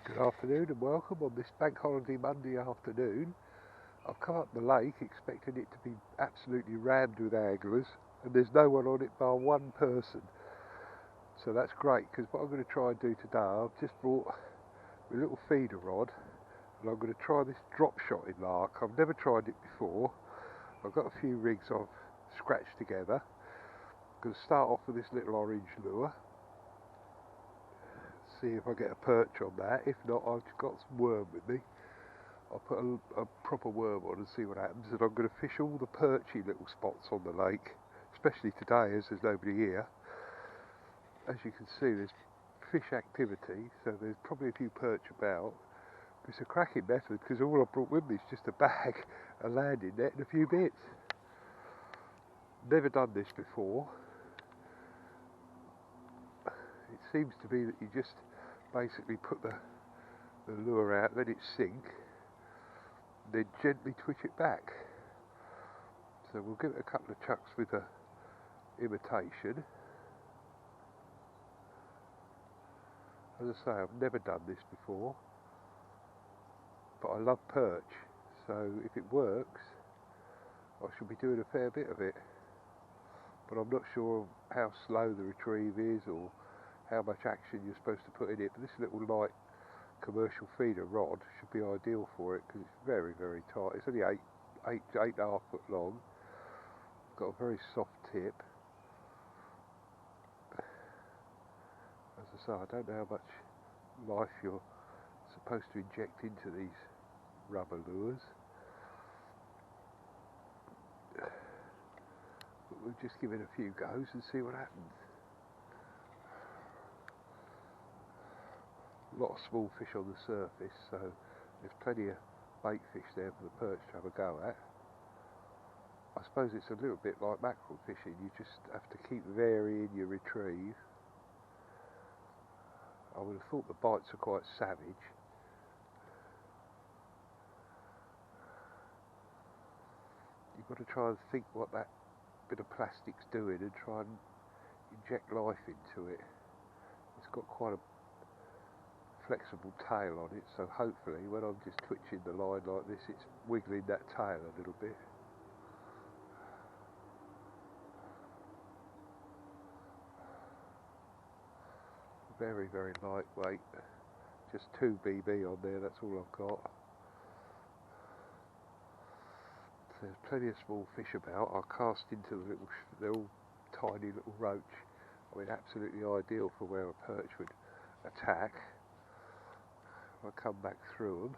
Good afternoon and welcome on this bank holiday Monday afternoon. I've come up the lake expecting it to be absolutely rammed with anglers, and there's no one on it bar one person. So that's great, because what I'm going to try and do today, I've just brought my little feeder rod and I'm going to try this drop shot in lark. I've never tried it before. I've got a few rigs I've scratched together. I'm going to start off with this little orange lure, see if I get a perch on that. If not, I've got some worm with me. I'll put a proper worm on and see what happens, and I'm going to fish all the perchy little spots on the lake, especially today as there's nobody here. As you can see, there's fish activity, so there's probably a few perch about. It's a cracking method because all I brought with me is just a bag, a landing net and a few bits. Never done this before. It seems to be that you just basically put the lure out, let it sink, then gently twitch it back. So we'll give it a couple of chucks with a imitation. As I say, I've never done this before, but I love perch, so if it works I should be doing a fair bit of it, but I'm not sure how slow the retrieve is or how much action you're supposed to put in it. But this little light commercial feeder rod should be ideal for it because it's very, very tight. It's only 8.5 foot long, got a very soft tip. As I say, I don't know how much life you're supposed to inject into these rubber lures, but we'll just give it a few goes and see what happens. A lot of small fish on the surface, so there's plenty of bait fish there for the perch to have a go at. I suppose it's a little bit like mackerel fishing, you just have to keep varying your retrieve. I would have thought the bites are quite savage. You've got to try and think what that bit of plastic's doing and try and inject life into it. It's got quite a flexible tail on it, so hopefully when I'm just twitching the line like this, it's wiggling that tail a little bit. Very, very lightweight, just 2 BB on there, that's all I've got. There's plenty of small fish about. I'll cast into the little tiny little roach. I mean, absolutely ideal for where a perch would attack. I'll come back through them.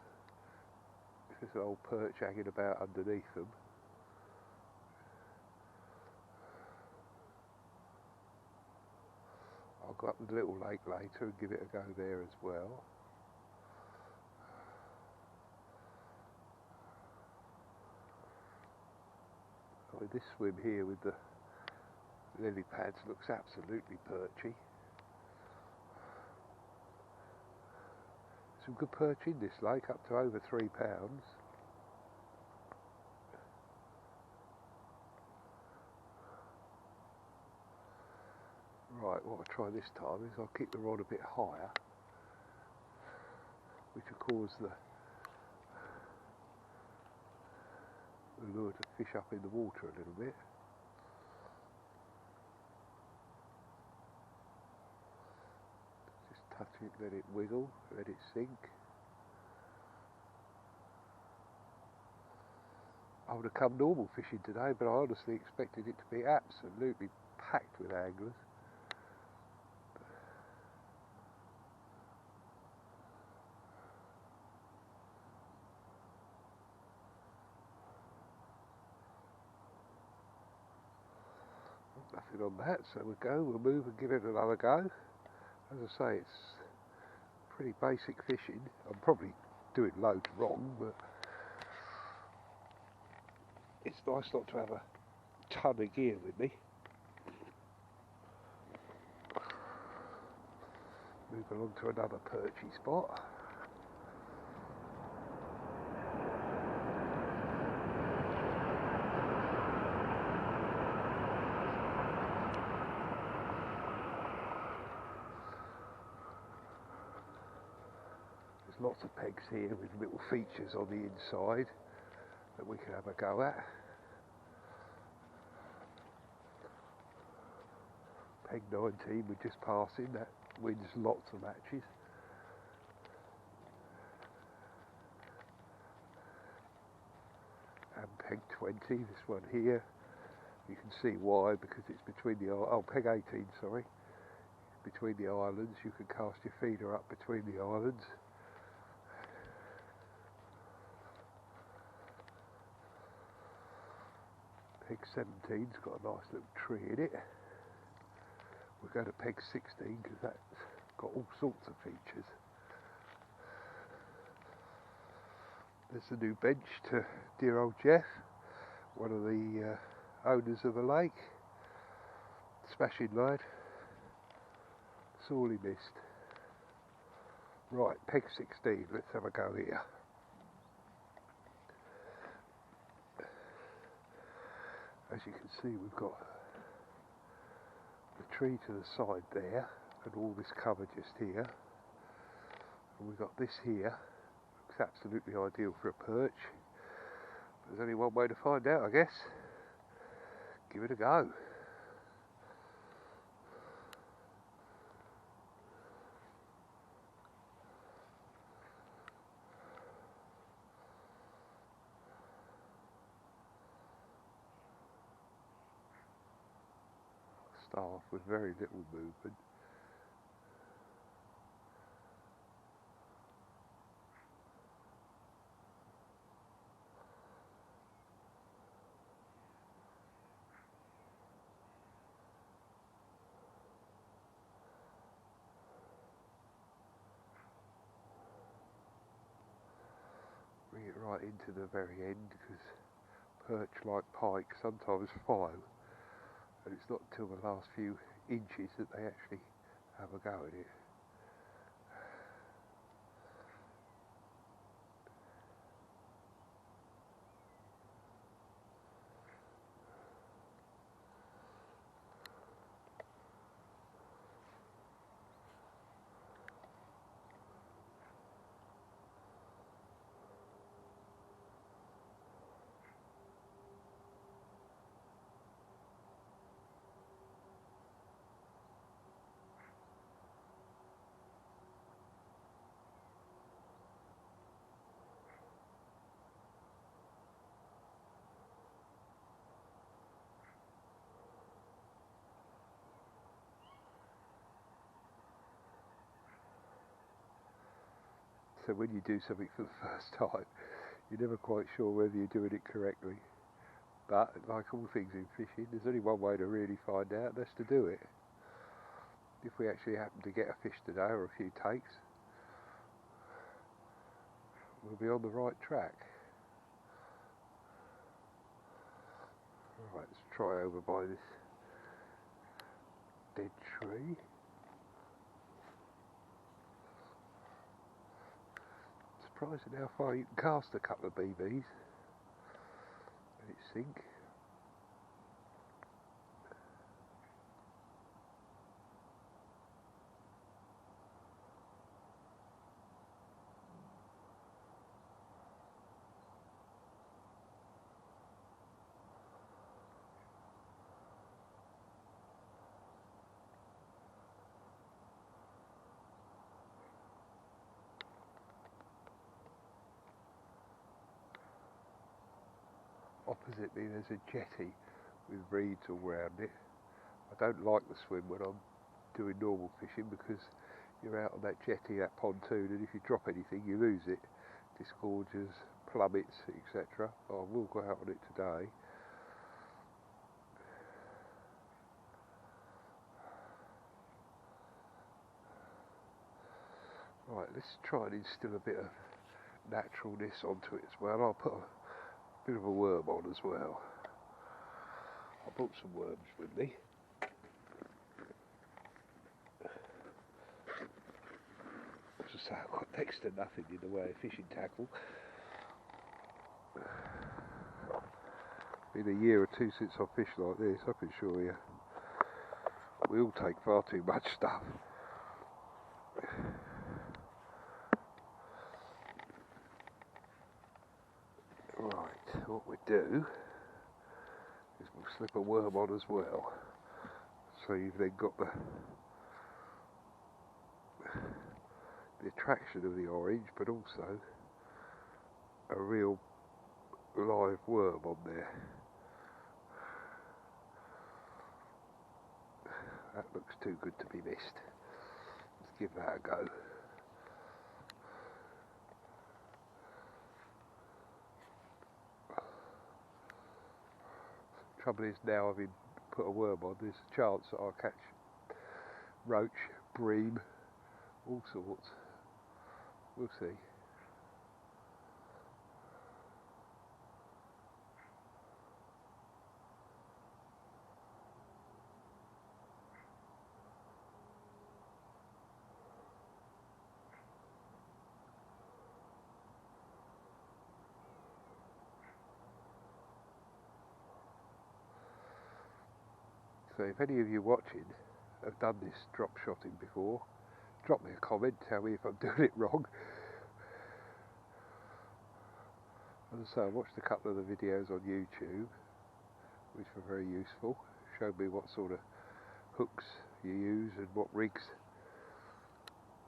If there's an old perch hanging about underneath them. I'll go up the little lake later and give it a go there as well. I mean, this swim here with the lily pads looks absolutely perchy. Some good perch in this lake, up to over 3 pounds. Right, what I'll try this time is I'll keep the rod a bit higher, which will cause the lure to fish up in the water a little bit. Just touch it, let it wiggle, let it sink. I would have come normal fishing today, but I honestly expected it to be absolutely packed with anglers. Nothing on that, so we'll move and give it another go. As I say, it's pretty basic fishing. I'm probably doing loads wrong, but it's nice not to have a ton of gear with me. Move along to another perchy spot. There's lots of pegs here with little features on the inside that we can have a go at. Peg 19 we're just passing, that wins lots of matches. And peg 20, this one here, you can see why, because it's between the, oh, peg 18, sorry, between the islands. You can cast your feeder up between the islands. Peg 17's got a nice little tree in it. We'll go to peg 16 because that's got all sorts of features. There's the new bench to dear old Jeff, one of the owners of the lake. Smashing lad. Sorely missed. Right, peg 16, let's have a go here. As you can see, we've got the tree to the side there, and all this cover just here. And we've got this here. Looks absolutely ideal for a perch. There's only one way to find out, I guess. Give it a go. Start off with very little movement. Bring it right into the very end, because perch, like pike, sometimes follow, and it's not until the last few inches that they actually have a go at it. So when you do something for the first time, you're never quite sure whether you're doing it correctly. But like all things in fishing, there's only one way to really find out, that's to do it. If we actually happen to get a fish today, or a few takes, we'll be on the right track. Alright, let's try over by this dead tree. Surprising how far you can cast a couple of BBs and it sink. Opposite me there's a jetty with reeds all round it. I don't like the swim when I'm doing normal fishing, because you're out on that jetty, that pontoon, and if you drop anything you lose it. Disgorges, plummets, etc. I will go out on it today. Right, let's try and instill a bit of naturalness onto it as well. I'll put a bit of a worm on as well. I brought some worms with me. As I say, I've got next to nothing in the way of fishing tackle. Been a year or two since I've fished like this, I can assure you. We all take far too much stuff. what we do is we'll slip a worm on as well. So you've then got the attraction of the orange, but also a real live worm on there. That looks too good to be missed. Let's give that a go. Trouble is, now having put a worm on, there's a chance that I'll catch roach, bream, all sorts. We'll see. So if any of you watching have done this drop shotting before, drop me a comment, tell me if I'm doing it wrong. As I say, I watched a couple of the videos on YouTube, which were very useful. Showed me what sort of hooks you use and what rigs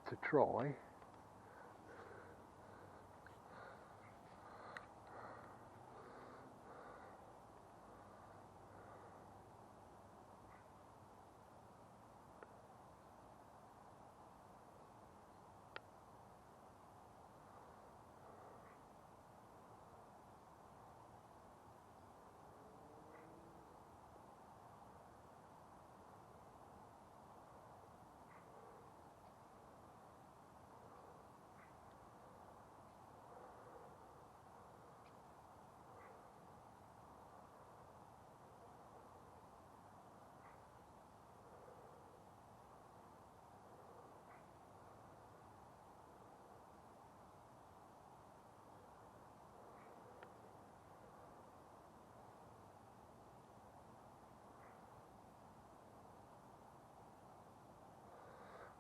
to try.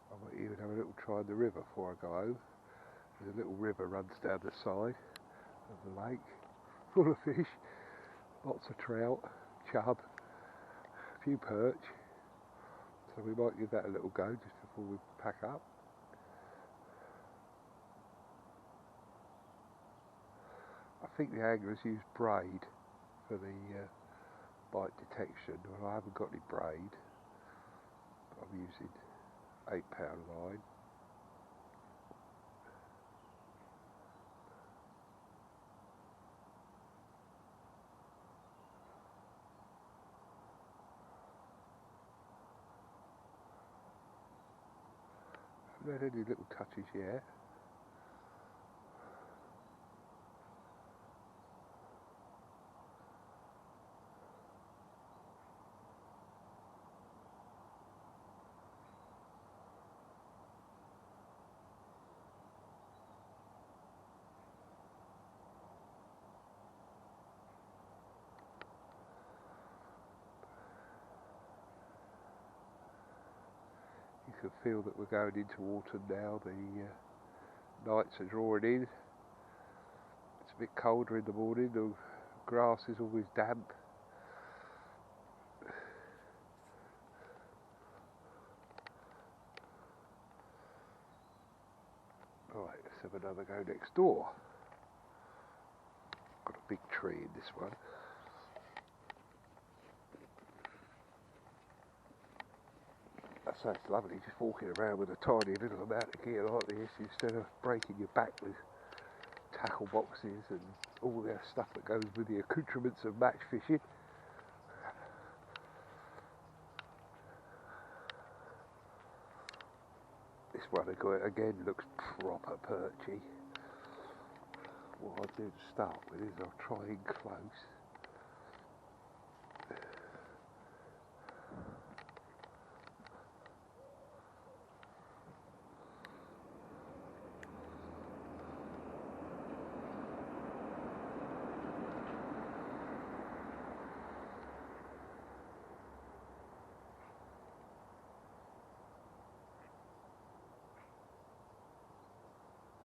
I might even have a little try in the river before I go home. There's a little river runs down the side of the lake, full of fish, lots of trout, chub, a few perch. So we might give that a little go just before we pack up. I think the anglers use braid for the bite detection. Well, I haven't got any braid, but I'm using 8-pound line. I haven't had any little touches yet. You can feel that we're going into autumn now. The nights are drawing in. It's a bit colder in the morning. The grass is always damp. Right, let's have another go next door. Got a big tree in this one. So it's lovely just walking around with a tiny little amount of gear like this instead of breaking your back with tackle boxes and all the stuff that goes with the accoutrements of match fishing. This one again looks proper perchy. What I'll do to start with is I'll try in close.